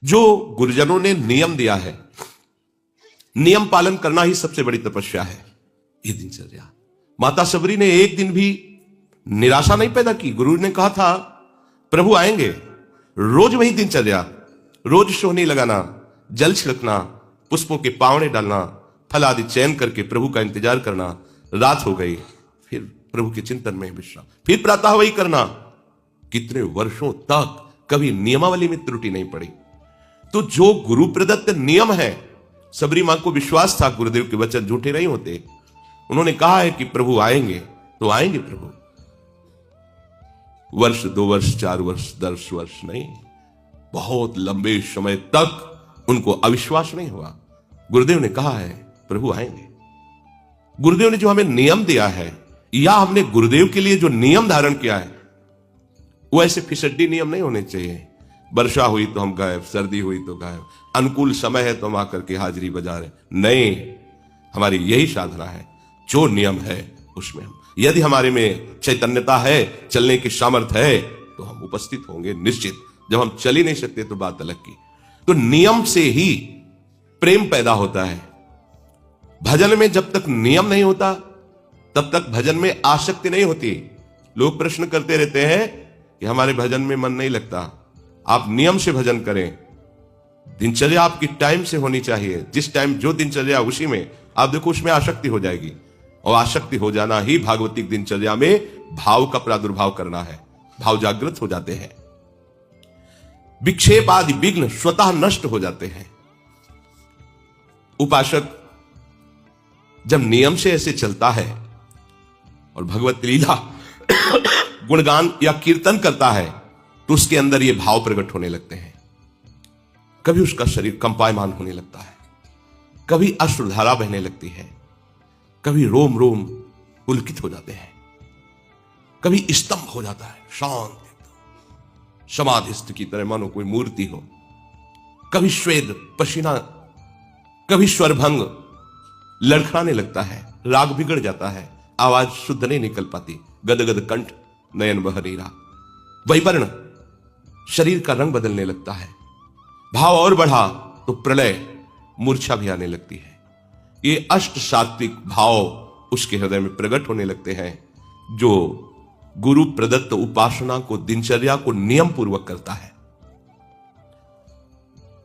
जो गुरुजनों ने नियम दिया है, नियम पालन करना ही सबसे बड़ी तपस्या है। ये दिनचर्या, माता सबरी ने एक दिन भी निराशा नहीं पैदा की। गुरु ने कहा था प्रभु आएंगे, रोज वही दिनचर्या, रोज सोहनी लगाना, जल छिड़कना, पुष्पों के पावड़े डालना, फल आदि चयन करके प्रभु का इंतजार करना। रात हो गई, फिर प्रभु के चिंतन में विश्राम, फिर प्रातः वही करना। कितने वर्षों तक कभी नियमावली में त्रुटि नहीं पड़ी। तो जो गुरु प्रदत्त नियम है, सबरी मां को विश्वास था गुरुदेव के वचन झूठे नहीं होते। उन्होंने कहा है कि प्रभु आएंगे तो आएंगे प्रभु। वर्ष, 2 वर्ष, 4 वर्ष, 10 वर्ष नहीं, बहुत लंबे समय तक उनको अविश्वास नहीं हुआ। गुरुदेव ने कहा है प्रभु आएंगे। गुरुदेव ने जो हमें नियम दिया है, या हमने गुरुदेव के लिए जो नियम धारण किया है, वो ऐसे फिसड्डी नियम नहीं होने चाहिए। वर्षा हुई तो हम गायब, सर्दी हुई तो गायब, अनुकूल समय है तो हम आकर के हाजिरी बजा रहे। नहीं, हमारी यही साधना है, जो नियम है उसमें हम, यदि हमारे में चैतन्यता है, चलने की सामर्थ्य है, तो हम उपस्थित होंगे निश्चित। जब हम चल ही नहीं सकते तो बात अलग की। तो नियम से ही प्रेम पैदा होता है। भजन में जब तक नियम नहीं होता तब तक भजन में आसक्ति नहीं होती। लोग प्रश्न करते रहते हैं कि हमारे भजन में मन नहीं लगता। आप नियम से भजन करें। दिनचर्या आपकी टाइम से होनी चाहिए। जिस टाइम जो दिनचर्या उसी में, आप देखो उसमें आसक्ति हो जाएगी। और आसक्ति हो जाना ही भागवतिक दिनचर्या में भाव का प्रादुर्भाव करना है। भाव जागृत हो जाते हैं, विक्षेप आदि विघ्न स्वतः नष्ट हो जाते हैं। उपासक जब नियम से ऐसे चलता है और भगवत लीला गुणगान या कीर्तन करता है, तो उसके अंदर ये भाव प्रकट होने लगते हैं। कभी उसका शरीर कंपायमान होने लगता है, कभी अश्रुधारा बहने लगती है, कभी रोम रोम पुलकित हो जाते हैं, कभी स्तंभ हो जाता है, शांत एकदम समाधिस्थ की तरह मानो कोई मूर्ति हो। कभी श्वेत पसीना, कभी स्वरभंग लड़खड़ाने लगता है, राग बिगड़ जाता है, आवाज शुद्ध नहीं निकल पाती, गदगद कंठ, नयन बह नीरा, वैवर्ण, शरीर का रंग बदलने लगता है। भाव और बढ़ा तो प्रलय, मूर्छा भी आने लगती है। ये अष्ट सात्विक भाव उसके हृदय में प्रकट होने लगते हैं, जो गुरु प्रदत्त उपासना को, दिनचर्या को नियम पूर्वक करता है।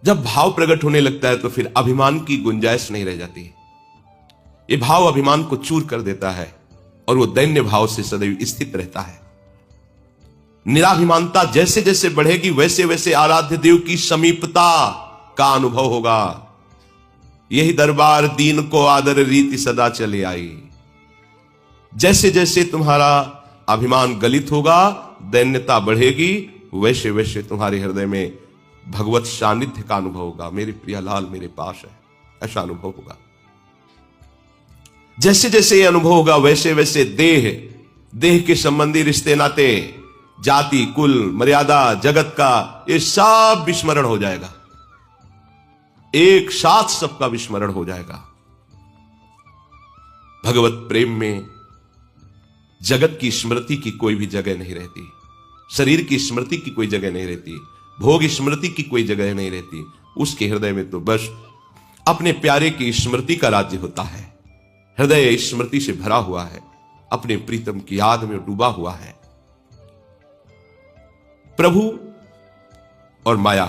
जब भाव प्रकट होने लगता है तो फिर अभिमान की गुंजाइश नहीं रह जाती। ये भाव अभिमान को चूर कर देता है और वो दैन्य भाव से सदैव स्थित रहता है। निराभिमानता जैसे जैसे बढ़ेगी वैसे वैसे आराध्य देव की समीपता का अनुभव होगा। यही दरबार दीन को आदर रीति सदा चले आई। जैसे जैसे तुम्हारा अभिमान गलित होगा, दैन्यता बढ़ेगी, वैसे वैसे तुम्हारे हृदय में भगवत सानिध्य का अनुभव होगा। मेरे प्रियालाल मेरे पास है, ऐसा अनुभव होगा। जैसे जैसे ये अनुभव होगा वैसे वैसे देह के संबंधी रिश्ते नाते, जाति, कुल, मर्यादा, जगत का, ये सब विस्मरण हो जाएगा। एक साथ सबका विस्मरण हो जाएगा। भगवत प्रेम में जगत की स्मृति की कोई भी जगह नहीं रहती, शरीर की स्मृति की कोई जगह नहीं रहती, भोग स्मृति की कोई जगह नहीं रहती। उसके हृदय में तो बस अपने प्यारे की स्मृति का राज्य होता है। हृदय स्मृति से भरा हुआ है, अपने प्रीतम की याद में डूबा हुआ है। प्रभु और माया,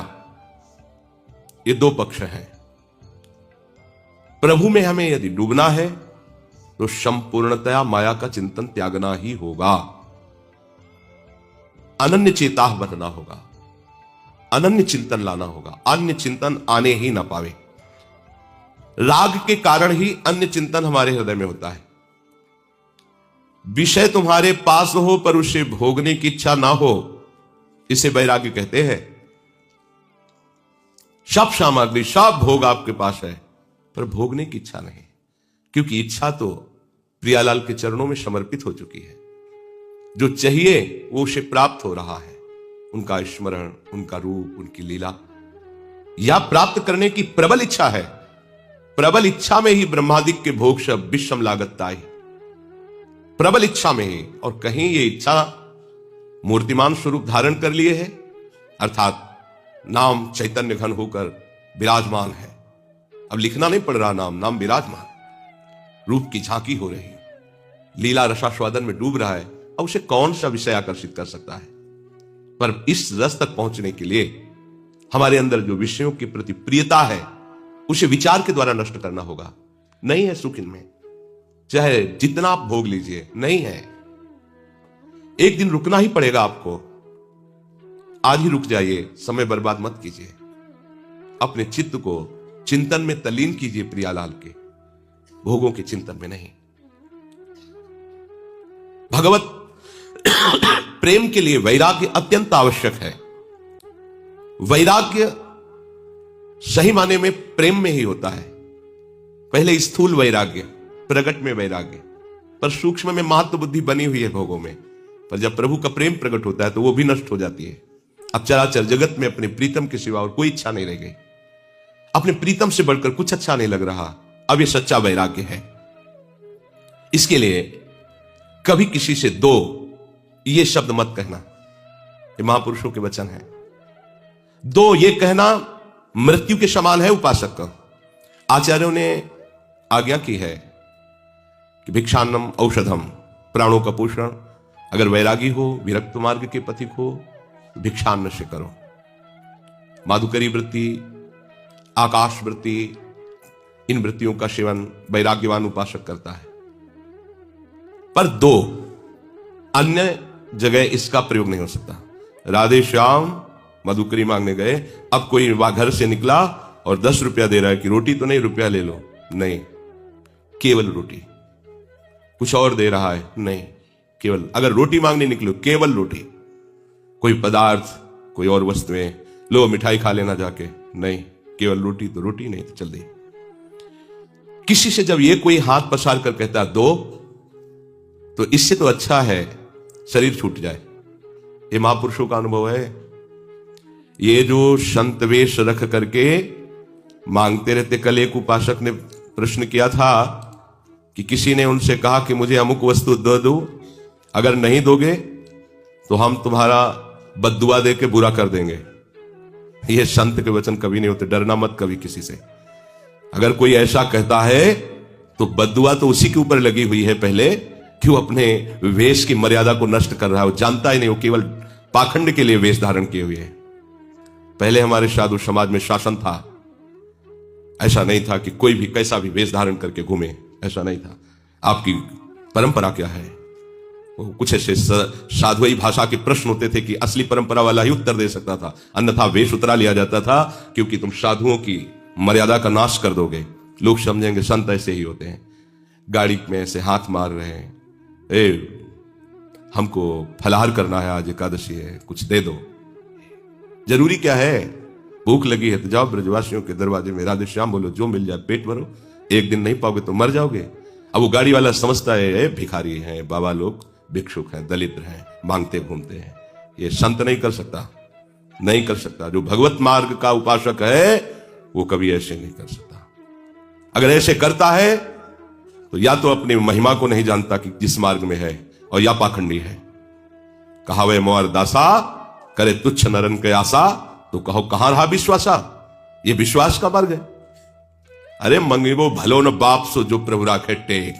ये दो पक्ष हैं। प्रभु में हमें यदि डूबना है तो संपूर्णतया माया का चिंतन त्यागना ही होगा। अनन्य चेता बनना होगा, अनन्य चिंतन लाना होगा। अन्य चिंतन आने ही ना पावे। राग के कारण ही अन्य चिंतन हमारे हृदय में होता है। विषय तुम्हारे पास हो पर उसे भोगने की इच्छा ना हो, इसे वैराग्य कहते हैं। सब सामग्री, सब भोग आपके पास है, पर भोगने की इच्छा नहीं, क्योंकि इच्छा तो प्रियालाल के चरणों में समर्पित हो चुकी है। जो चाहिए वो उसे प्राप्त हो रहा है। उनका स्मरण, उनका रूप, उनकी लीला, या प्राप्त करने की प्रबल इच्छा है। प्रबल इच्छा में ही ब्रह्मादिक के भोग शब्द विषम लागत आई, प्रबल इच्छा में ही। और कहीं ये इच्छा मूर्तिमान स्वरूप धारण कर लिए है, अर्थात नाम चैतन्य घन होकर विराजमान है। अब लिखना नहीं पड़ रहा, नाम विराजमान, रूप की झांकी हो रही, लीला रसास्वादन में डूब रहा है। अब उसे कौन सा विषय आकर्षित कर सकता है? पर इस रस तक पहुंचने के लिए हमारे अंदर जो विषयों के प्रति प्रियता है उसे विचार के द्वारा नष्ट करना होगा। नहीं है सुख इनमें, चाहे जितना आप भोग लीजिए, नहीं है। एक दिन रुकना ही पड़ेगा आपको। आज ही रुक जाइए, समय बर्बाद मत कीजिए। अपने चित्त को चिंतन में तल्लीन कीजिए, प्रियालाल के, भोगों के चिंतन में नहीं। भगवत प्रेम के लिए वैराग्य अत्यंत आवश्यक है। वैराग्य सही माने में प्रेम में ही होता है। पहले स्थूल वैराग्य, प्रकट में वैराग्य, पर सूक्ष्म में महत्व बुद्धि बनी हुई है भोगों में। पर जब प्रभु का प्रेम प्रकट होता है तो वो भी नष्ट हो जाती है। अब चराचर जगत में अपने प्रीतम के सिवा और कोई इच्छा नहीं रह गई। अपने प्रीतम से बढ़कर कुछ अच्छा नहीं लग रहा। अब ये सच्चा वैराग्य है। इसके लिए कभी किसी से दो ये शब्द मत कहना। ये महापुरुषों के वचन है। दो ये कहना मृत्यु के समान है उपासक का। आचार्यों ने आज्ञा की है कि भिक्षान्नम औषधम, प्राणों का पोषण। अगर वैरागी हो, विरक्त मार्ग के पथिक हो, भिक्षान्न से करो। माधुकरी वृत्ति, आकाश वृत्ति, इन वृत्तियों का सेवन वैराग्यवान उपासक करता है। पर दो अन्य जगह इसका प्रयोग नहीं हो सकता। राधे श्याम मधुकरी मांगने गए, अब कोई घर से निकला और 10 रुपया दे रहा है कि रोटी तो नहीं, रुपया ले लो, नहीं, केवल रोटी। कुछ और दे रहा है, नहीं, केवल। अगर रोटी मांगने निकलो, केवल रोटी। कोई पदार्थ, कोई और वस्तुएं, लो मिठाई खा लेना जाके, नहीं, केवल रोटी तो रोटी, नहीं तो चल दे। किसी से जब ये कोई हाथ पसार कर कहता दो, तो इससे तो अच्छा है शरीर छूट जाए। ये महापुरुषों का अनुभव है। ये जो संत वेश रख करके मांगते रहते। कल एक उपासक ने प्रश्न किया था कि किसी ने उनसे कहा कि मुझे अमुक वस्तु दे दो, अगर नहीं दोगे तो हम तुम्हारा बद्दुआ दे के बुरा कर देंगे। ये संत के वचन कभी नहीं होते। डरना मत कभी किसी से। अगर कोई ऐसा कहता है तो बद्दुआ तो उसी के ऊपर लगी हुई है पहले, कि वो अपने वेश की मर्यादा को नष्ट कर रहा है। वो जानता ही नहीं, वो केवल पाखंड के लिए वेश धारण किए हुए है। पहले हमारे साधु समाज में शासन था। ऐसा नहीं था कि कोई भी कैसा भी वेश धारण करके घूमे, ऐसा नहीं था। आपकी परंपरा क्या है? कुछ ऐसे साधुई भाषा के प्रश्न होते थे कि असली परंपरा वाला ही उत्तर दे सकता था, अन्यथा वेश उतरा लिया जाता था, क्योंकि तुम साधुओं की मर्यादा का नाश कर दोगे। लोग समझेंगे संत ऐसे ही होते हैं। गाड़ी में ऐसे हाथ मार रहे हैं, हमको फलाहार करना है, आज एकादशी है, कुछ दे दो। जरूरी क्या है? भूख लगी है तो जाओ ब्रजवासियों के दरवाजे में राधे श्याम बोलो, जो मिल जाए पेट भरो। एक दिन नहीं पाओगे तो मर जाओगे। अब वो गाड़ी वाला समझता है भिखारी हैं, बाबा लोग भिक्षुक हैं, दलित हैं, मांगते घूमते हैं। ये संत नहीं कर सकता, नहीं कर सकता। जो भगवत मार्ग का उपासक है वो कभी ऐसे नहीं कर सकता। अगर ऐसे करता है तो या तो अपनी महिमा को नहीं जानता कि जिस मार्ग में है, और या पाखंडी है। कहावे मोर दासा करे तुच्छ नरन के आशा, तो कहो कहां रहा विश्वासा? ये विश्वास का मार्ग है। अरे मंगिबो भलो न बाप सो जो प्रभु राखे टेक,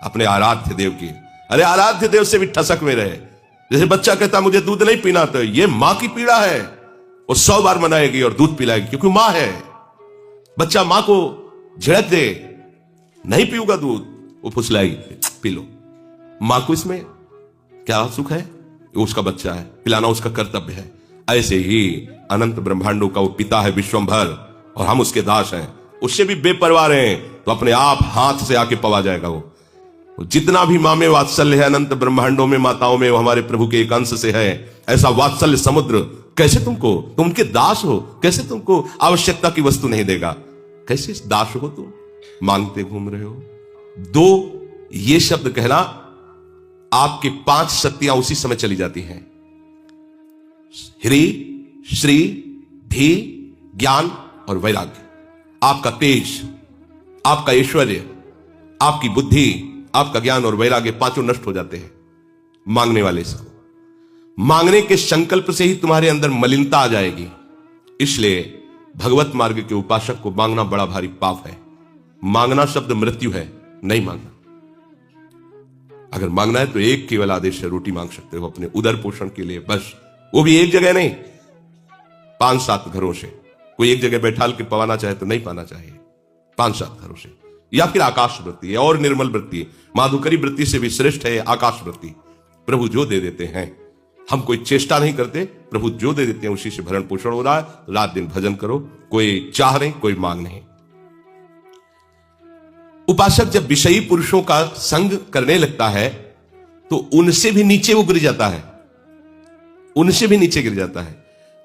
अपने आराध्य देव की। अरे आराध्य देव से भी ठसक में रहे। जैसे बच्चा कहता मुझे दूध नहीं पीना, तो ये मां की पीड़ा है। वो 100 बार मनाएगी और दूध पिलाएगी, क्योंकि मां है। बच्चा मां को झिड़क दे, नहीं पीऊंगा दूध, वो फुसलाएगी, पी लो। मां को इसमें क्या सुख है? वो उसका बच्चा है, पिलाना उसका कर्तव्य है। ऐसे ही अनंत ब्रह्मांडों का वो पिता है विश्वंभर, और हम उसके दास हैं। उससे भी बेपरवाह हैं तो अपने आप हाथ से आके पवा जाएगा। वो जितना भी माँ में वात्सल्य है अनंत ब्रह्मांडों में, माताओं में, वो हमारे प्रभु के एक अंश से है। ऐसा वात्सल्य समुद्र कैसे तुम उनके दास हो, कैसे तुमको आवश्यकता की वस्तु नहीं देगा? कैसे दास हो तुम? मांगते घूम रहे हो। दो ये शब्द कहना, आपकी 5 शक्तियां उसी समय चली जाती हैं। ह्री, श्री, धी, ज्ञान और वैराग्य। आपका तेज, आपका ऐश्वर्य, आपकी बुद्धि, आपका ज्ञान और वैराग्य, पांचों नष्ट हो जाते हैं मांगने वाले से। मांगने के संकल्प से ही तुम्हारे अंदर मलिनता आ जाएगी, इसलिए भगवत मार्ग के उपासक को मांगना बड़ा भारी पाप है। मांगना शब्द मृत्यु है, नहीं मांगना। अगर मांगना है तो एक केवल आदेश है, रोटी मांग सकते हो अपने उदर पोषण के लिए, बस। वो भी एक जगह नहीं, 5-7 घरों से। कोई एक जगह बैठाल के पवाना चाहे तो नहीं पाना चाहिए, 5-7 घरों से। या फिर आकाश वृत्ति है, और निर्मल वृत्ति है, माधुकरी वृत्ति से भी श्रेष्ठ है आकाश वृत्ति। प्रभु जो दे देते हैं, हम कोई चेष्टा नहीं करते, प्रभु जो दे देते हैं उसी से भरण पोषण हो रहा है। रात दिन भजन करो, कोई चाह नहीं, कोई मांग नहीं। उपासक जब विषयी पुरुषों का संग करने लगता है तो उनसे भी नीचे वो गिर जाता है, उनसे भी नीचे गिर जाता है,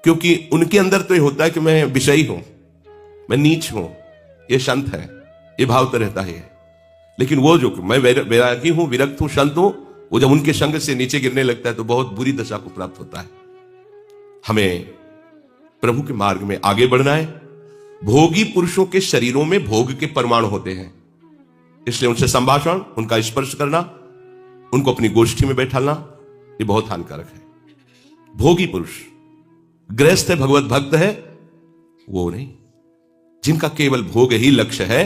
क्योंकि उनके अंदर तो ये होता है कि मैं विषयी हूं, मैं नीच हूं, ये संत है, ये भाव तो रहता ही है। लेकिन वो जो मैं वैरागी हूं, विरक्त हूं, संत हूं, वो जब उनके संग से नीचे गिरने लगता है तो बहुत बुरी दशा को प्राप्त होता है। हमें प्रभु के मार्ग में आगे बढ़ना है। भोगी पुरुषों के शरीरों में भोग के परमाणु होते हैं, इसलिए उनसे संभाषण, उनका स्पर्श करना, उनको अपनी गोष्ठी में बैठाना, ये बहुत हानिकारक है। भोगी पुरुष, गृहस्थ है, भगवत भक्त है, वो नहीं। जिनका केवल भोग ही लक्ष्य है,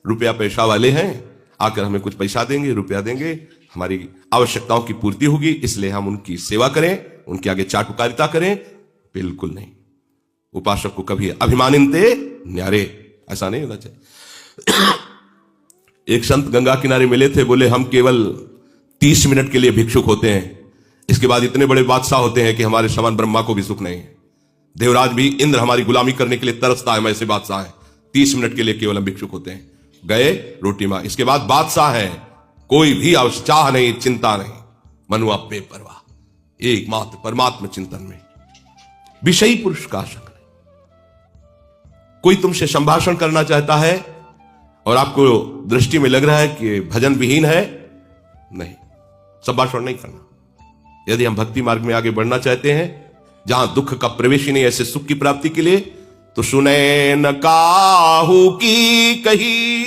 रुपया पैसा वाले हैं, आकर हमें कुछ पैसा देंगे, रुपया देंगे, हमारी आवश्यकताओं की पूर्ति होगी, इसलिए हम उनकी सेवा करें, उनके आगे चाटुकारिता करें, बिल्कुल नहीं। उपासक को कभी अभिमानिनते न्यारे, ऐसा नहीं होना चाहिए। एक संत गंगा किनारे मिले थे, बोले हम केवल 30 मिनट के लिए भिक्षुक होते हैं, इसके बाद इतने बड़े बादशाह होते हैं कि हमारे समान ब्रह्मा को भी सुख नहीं है। देवराज भी, इंद्र हमारी गुलामी करने के लिए तरसता है, हम ऐसे बादशाह हैं, 30 मिनट के लिए केवल हम भिक्षुक होते हैं। गए रोटी मां, इसके बाद बादशाह है, कोई भी चाह नहीं, चिंता नहीं, मनुआ बेपरवाह, एकमात्र परमात्मा चिंतन में। विषयी पुरुष का आशंक नहीं। कोई तुमसे संभाषण करना चाहता है और आपको दृष्टि में लग रहा है कि भजन विहीन है, नहीं, संभाषण नहीं करना। यदि हम भक्ति मार्ग में आगे बढ़ना चाहते हैं, जहां दुख का प्रवेश ही नहीं, ऐसे सुख की प्राप्ति के लिए, तो सुने न काहू की कही,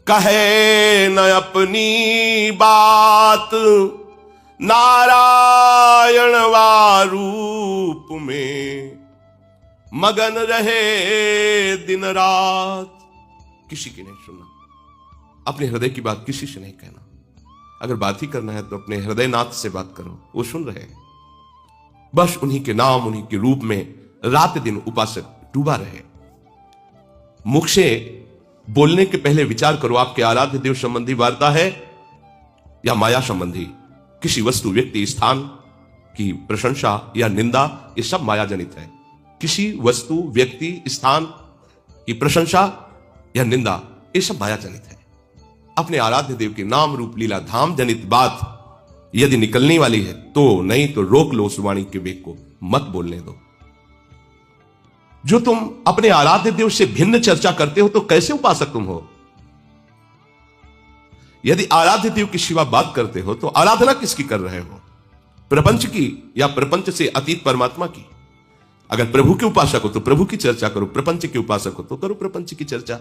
कहे न अपनी बात, नारायण वारूप में मगन रहे दिन रात। किसी की नहीं सुनना, अपने हृदय की बात किसी से नहीं कहना। अगर बात ही करना है तो अपने हृदयनाथ से बात करो, वो सुन रहे हैं। बस उन्हीं के नाम, उन्हीं के रूप में रात दिन उपासक डूबा रहे। मुख से बोलने के पहले विचार करो, आपके आराध्य देव संबंधी वार्ता है या माया संबंधी, किसी वस्तु, व्यक्ति, स्थान की प्रशंसा या निंदा, ये सब माया जनित है। किसी वस्तु, व्यक्ति, स्थान की प्रशंसा या निंदा, ये सब माया जनित है। अपने आराध्य देव के नाम रूप लीला धाम जनित बात यदि निकलने वाली है तो, नहीं तो रोक लो उस वाणी के वेग को, मत बोलने दो। जो तुम अपने आराध्य देव से भिन्न चर्चा करते हो तो कैसे उपासक तुम हो? यदि आराध्य देव की सिवा बात करते हो तो आराधना किसकी कर रहे हो? प्रपंच की या प्रपंच से अतीत परमात्मा की? अगर प्रभु के उपासक हो तो प्रभु की चर्चा करो, प्रपंच के उपासक हो तो करो प्रपंच की चर्चा।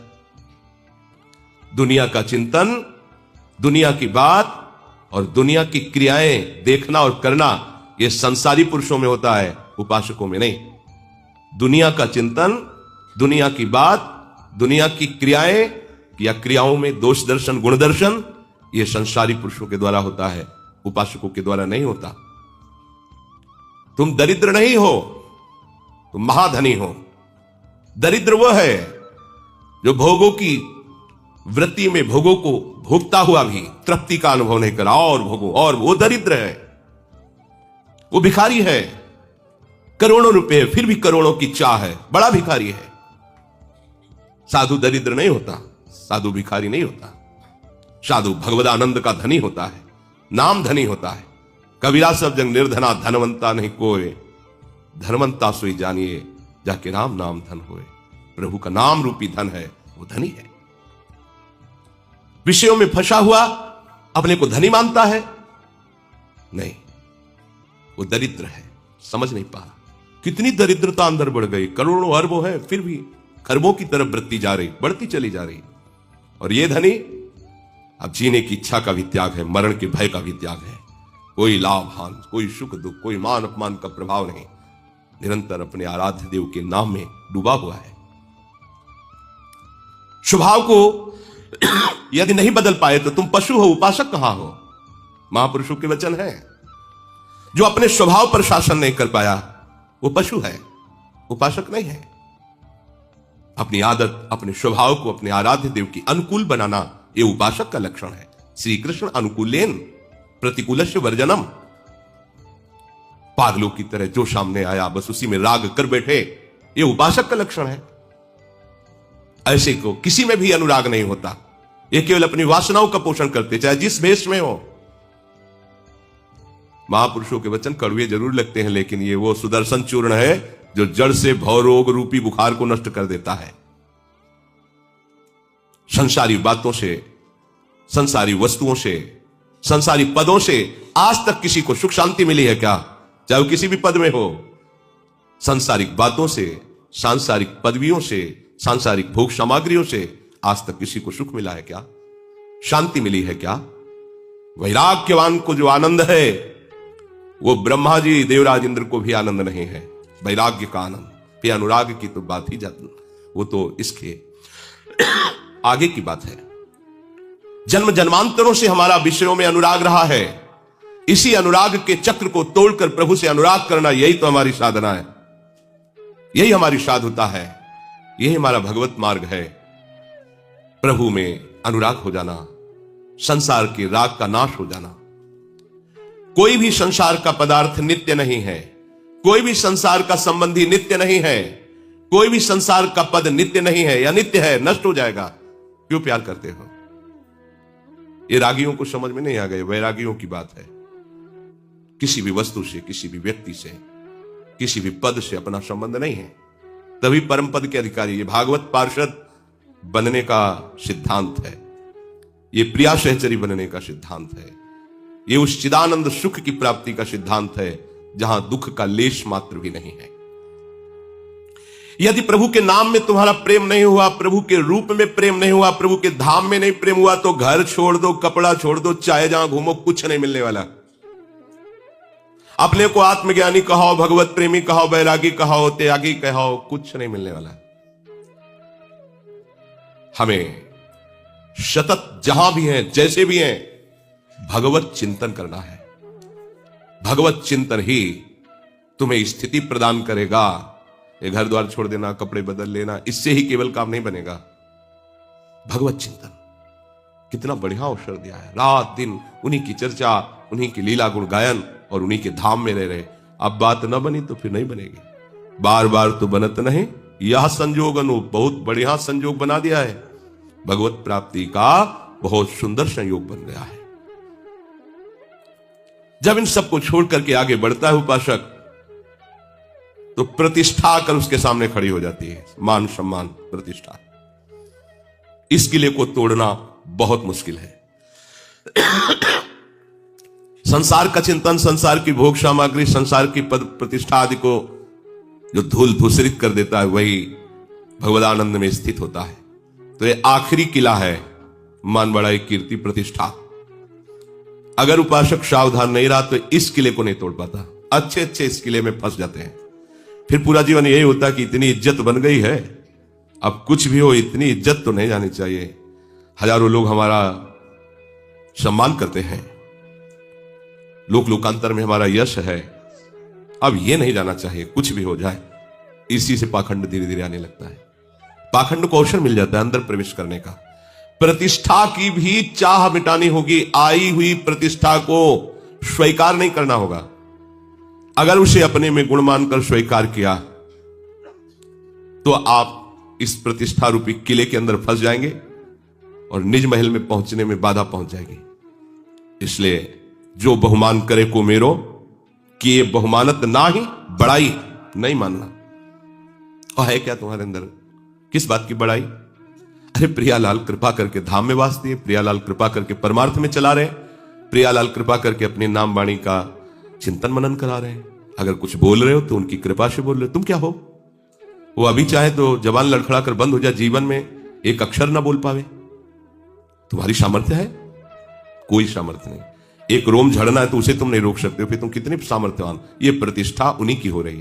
दुनिया का चिंतन, दुनिया की बात और दुनिया की क्रियाएं देखना और करना, यह संसारी पुरुषों में होता है, उपासकों में नहीं। दुनिया का चिंतन, दुनिया की बात, दुनिया की क्रियाएं या क्रियाओं में दोष दर्शन, गुण दर्शन, यह संसारी पुरुषों के द्वारा होता है, उपासकों के द्वारा नहीं होता। तुम दरिद्र नहीं हो, तुम महाधनी हो। दरिद्र वह है जो भोगों की वृत्ति में भोगों को भोगता हुआ भी तृप्ति का अनुभव नहीं करा, और भोगो, और वो दरिद्र है, वो भिखारी है। करोड़ों रुपए फिर भी करोड़ों की चाह है, बड़ा भिखारी है। साधु दरिद्र नहीं होता, साधु भिखारी नहीं होता। साधु भगवदानंद का धनी होता है, नाम धनी होता है। कबीरा सब जंग निर्धना, धनवंता नहीं कोय, धनवंता सोई जानिए जाके राम नाम धन होए। प्रभु का नाम रूपी धन है, वो धनी है। विषयों में फंसा हुआ अपने को धनी मानता है, नहीं, वो दरिद्र है, समझ नहीं पा रहा। कितनी दरिद्रता अंदर बढ़ गई, करोड़ों अरबों है, फिर भी खरबों की तरफ बढ़ती जा रही, बढ़ती चली जा रही। और ये धनी, अब जीने की इच्छा का भी त्याग है, मरण के भय का भी त्याग है। कोई लाभ हानि, कोई सुख दुख, कोई मान अपमान का प्रभाव नहीं। निरंतर अपने आराध्य देव के नाम में डूबा हुआ है। स्वभाव को यदि नहीं बदल पाए तो तुम पशु हो, उपासक कहां हो। महापुरुषों के वचन है, जो अपने स्वभाव पर शासन नहीं कर पाया वो पशु है, उपासक नहीं है। अपनी आदत, अपने स्वभाव को अपने आराध्य देव की अनुकूल बनाना यह उपासक का लक्षण है। श्री कृष्ण अनुकूलेन प्रतिकूलस्य वर्जनम। पागलों की तरह जो सामने आया बस उसी में राग कर बैठे, यह उपासक का लक्षण है। ऐसे को किसी में भी अनुराग नहीं होता, ये केवल अपनी वासनाओं का पोषण करते, चाहे जिस भेष में हो। महापुरुषों के वचन कड़वे जरूर लगते हैं, लेकिन ये वो सुदर्शन चूर्ण है जो जड़ से भवरोग रूपी बुखार को नष्ट कर देता है। संसारी बातों से, संसारी वस्तुओं से, संसारी पदों से आज तक किसी को सुख शांति मिली है क्या? चाहे वो किसी भी पद में हो। सांसारिक बातों से, सांसारिक पदवियों से, सांसारिक भोग सामग्रियों से आज तक किसी को सुख मिला है क्या? शांति मिली है क्या? वैराग्यवान को जो आनंद है वो ब्रह्मा जी देवराज इंद्र को भी आनंद नहीं है, वैराग्य का आनंद। फिर अनुराग की तो बात ही जाती, वो तो इसके आगे की बात है। जन्म जन्मांतरों से हमारा विषयों में अनुराग रहा है। इसी अनुराग के चक्र को तोड़कर प्रभु से अनुराग करना, यही तो हमारी साधना है, यही हमारी साधुता है, यही हमारा भगवत मार्ग है। प्रभु में अनुराग हो जाना, संसार के राग का नाश हो जाना। कोई भी संसार का पदार्थ नित्य नहीं है, कोई भी संसार का संबंधी नित्य नहीं है, कोई भी संसार का पद नित्य नहीं है या नित्य है, नष्ट हो जाएगा। क्यों प्यार करते हो? ये रागियों को समझ में नहीं आ गए, वैरागियों की बात है। किसी भी वस्तु से, किसी भी व्यक्ति से, किसी भी पद से अपना संबंध नहीं है, तभी परम पद के अधिकारी। ये भागवत पार्षद बनने का सिद्धांत है, ये प्रिया सहचरी बनने का सिद्धांत है, ये उस चिदानंद सुख की प्राप्ति का सिद्धांत है जहां दुख का लेश मात्र भी नहीं है। यदि प्रभु के नाम में तुम्हारा प्रेम नहीं हुआ, प्रभु के रूप में प्रेम नहीं हुआ, प्रभु के धाम में नहीं प्रेम हुआ, तो घर छोड़ दो, कपड़ा छोड़ दो, चाहे जहां घूमो, कुछ नहीं मिलने वाला। अपने को आत्मज्ञानी कहो, भगवत प्रेमी कहो, वैरागी कहो, त्यागी कहो, कुछ नहीं मिलने वाला। हमें सतत जहां भी हैं, जैसे भी हैं, भगवत चिंतन करना है। भगवत चिंतन ही तुम्हें स्थिति प्रदान करेगा। ये घर द्वार छोड़ देना, कपड़े बदल लेना, इससे ही केवल काम नहीं बनेगा। भगवत चिंतन कितना बढ़िया अवसर दिया है। रात दिन उन्हीं की चर्चा, उन्हीं की लीला गुण गायन और उन्हीं के धाम में रह रहे। अब बात न बनी तो फिर नहीं बनेगी। बार बार तो बनत नहीं, यह संजोग अनु, बहुत बढ़िया संजोग बना दिया है। भगवत प्राप्ति का बहुत सुंदर संयोग बन गया है। जब इन सबको छोड़ करके आगे बढ़ता है उपासक, तो प्रतिष्ठा आकर उसके सामने खड़ी हो जाती है। मान सम्मान प्रतिष्ठा, इस किले को तोड़ना बहुत मुश्किल है। संसार का चिंतन, संसार की भोग सामग्री, संसार की पद प्रतिष्ठा आदि को जो धूल धूसरित कर देता है, वही भगवदानंद में स्थित होता है। तो ये आखिरी किला है, मान बढ़ाई, कीर्ति, प्रतिष्ठा। अगर उपासक सावधान नहीं रहा तो इस किले को नहीं तोड़ पाता। अच्छे अच्छे इस किले में फंस जाते हैं। फिर पूरा जीवन यही होता कि इतनी इज्जत बन गई है, अब कुछ भी हो इतनी इज्जत तो नहीं जानी चाहिए। हजारों लोग हमारा सम्मान करते हैं, लोक लोकांतर में हमारा यश है, अब ये नहीं जाना चाहिए कुछ भी हो जाए। इसी से पाखंड धीरे धीरे आने लगता है। पाखंड को अवसर मिल जाता है अंदर प्रवेश करने का। प्रतिष्ठा की भी चाह मिटानी होगी। आई हुई प्रतिष्ठा को स्वीकार नहीं करना होगा। अगर उसे अपने में गुण मानकर स्वीकार किया तो आप इस प्रतिष्ठा रूपी किले के अंदर फंस जाएंगे और निज महल में पहुंचने में बाधा पहुंच जाएगी। इसलिए जो बहुमान करे को मेरो, कि ये बहुमानत ना ही बड़ाई नहीं मानना। और है क्या तुम्हारे अंदर, किस बात की बड़ाई? अरे प्रियालाल कृपा करके धाम में वास दिए, प्रियालाल कृपा करके परमार्थ में चला रहे, प्रियालाल कृपा करके अपनी नाम वाणी का चिंतन मनन करा रहे हैं। अगर कुछ बोल रहे हो तो उनकी कृपा से बोल रहे हो। तुम क्या हो? वो अभी चाहे तो जबान लड़खड़ा कर बंद हो जाए, जीवन में एक अक्षर ना बोल पावे। तुम्हारी सामर्थ्य है? कोई सामर्थ्य नहीं। एक रोम झड़ना है तो उसे तुम नहीं रोक सकते हो, फिर तुम कितने सामर्थ्यवान। ये प्रतिष्ठा उन्हीं की हो रही है।